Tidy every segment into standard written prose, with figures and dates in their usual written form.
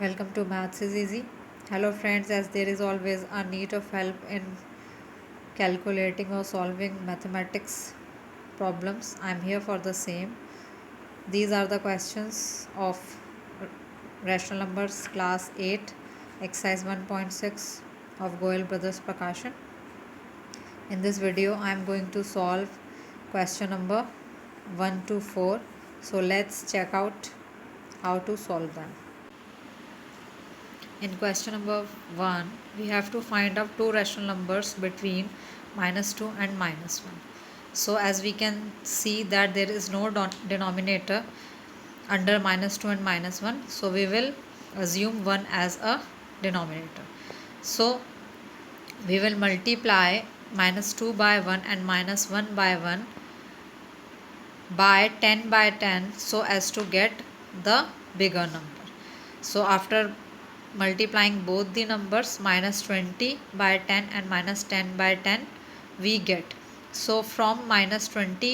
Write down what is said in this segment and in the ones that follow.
Welcome to Maths is Easy. Hello, friends, as there is always a need of help in calculating or solving mathematics problems, I am here for the same. These are the questions of rational numbers class 8, exercise 1.6 of Goel Brothers Prakashan. In this video, I am going to solve question number 1 to 4. So let's check out how to solve them. In question number 1, we have to find out two rational numbers between -2 and -1. So as we can see that there is no denominator under -2 and -1. So we will assume 1 as a denominator. So we will multiply -2 by 1 and -1 by 1 by 10 by 10 so as to get the bigger number. So after multiplying both the numbers -20 by 10 and -10 by 10 we get. So from -20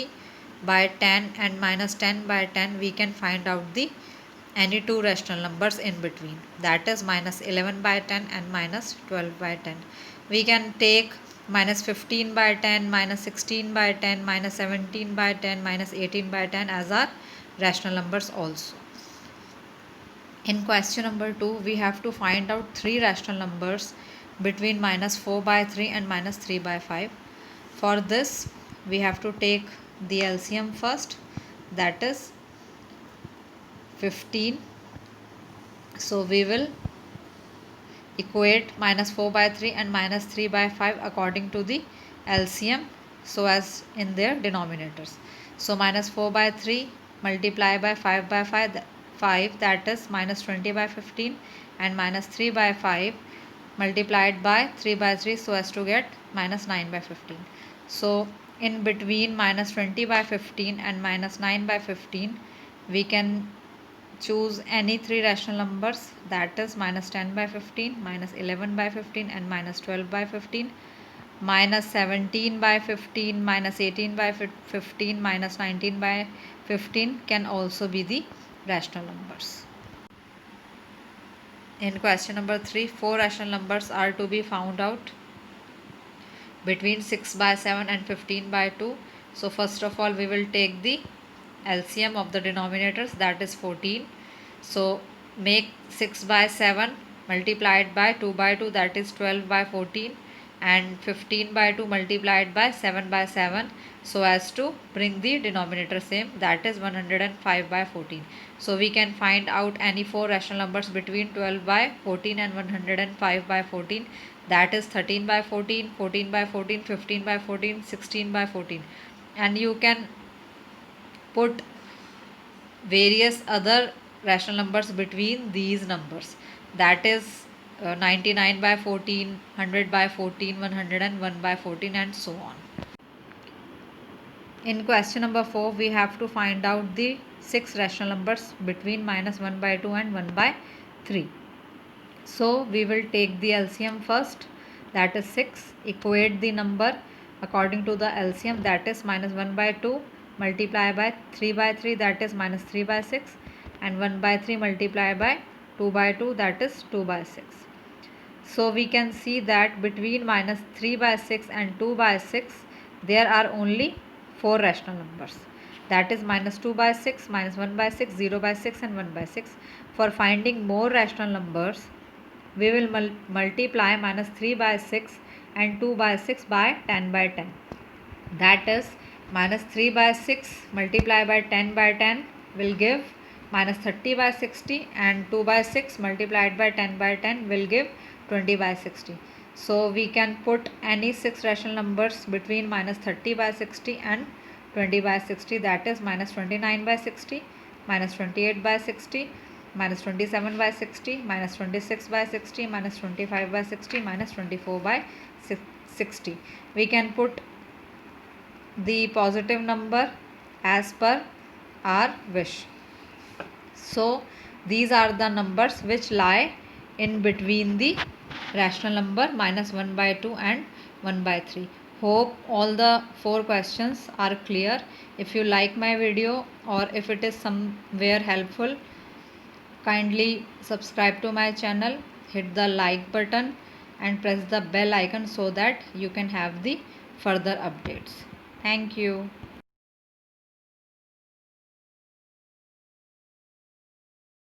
by 10 and -10 by 10 we can find out the any two rational numbers in between, that is -11 by 10 and -12 by 10. We can take -15 by 10, -16 by 10, -17 by 10, -18 by 10 as our rational numbers also. In question number 2, we have to find out three rational numbers between -4 by 3 and -3 by 5. For this, we have to take the LCM first, that is 15. So we will equate -4 by 3 and -3 by 5 according to the LCM so as in their denominators. So -4 by 3 multiply by 5 by 5, that is -20 by 15, and -3 by 5 multiplied by 3 by 3 so as to get -9 by 15. So in between -20 by 15 and -9 by 15 we can choose any three rational numbers, that is -10 by 15, -11 by 15 and -12 by 15. -17 by 15, -18 by 15, -19 by 15 can also be the rational numbers. In question number 3, four rational numbers are to be found out between 6 by 7 and 15 by 2. So first of all we will take the LCM of the denominators, that is 14. So make 6 by 7 multiplied by 2 by 2, that is 12 by 14, and 15 by 2 multiplied by 7 by 7 so as to bring the denominator same, that is 105 by 14. So we can find out any four rational numbers between 12 by 14 and 105 by 14, that is 13 by 14, 14 by 14, 15 by 14, 16 by 14. And you can put various other rational numbers between these numbers, that is 99 by 14, 100 by 14, 101 by 14 and so on. In question number 4, we have to find out the six rational numbers between -1 by 2 and 1 by 3. So we will take the LCM first, that is 6. Equate the number according to the LCM, that is -1 by 2 multiply by 3 by 3, that is -3 by 6, and 1 by 3 multiply by 2 by 2, that is 2 by 6. So we can see that between -3 by 6 and 2 by 6 there are only four rational numbers, that is -2 by 6, -1 by 6, 0 by 6 and 1 by 6. For finding more rational numbers we will multiply -3 by 6 and 2 by 6 by 10 by 10, that is -3 by 6 multiply by 10 by 10 will give -30 by 60, and 2 by 6 multiplied by 10 by 10 will give 20 by 60. So we can put any six rational numbers between -30 by 60 and 20 by 60, that is -29 by 60, -28 by 60, -27 by 60, -26 by 60, -25 by 60, -24 by 60. We can put the positive number as per our wish. So these are the numbers which lie in between the rational number -1 by 2 and 1 by 3. Hope all the four questions are clear. If you like my video or if it is somewhere helpful, Kindly subscribe to my channel, hit the like button and press the bell icon so that you can have the further updates. Thank you.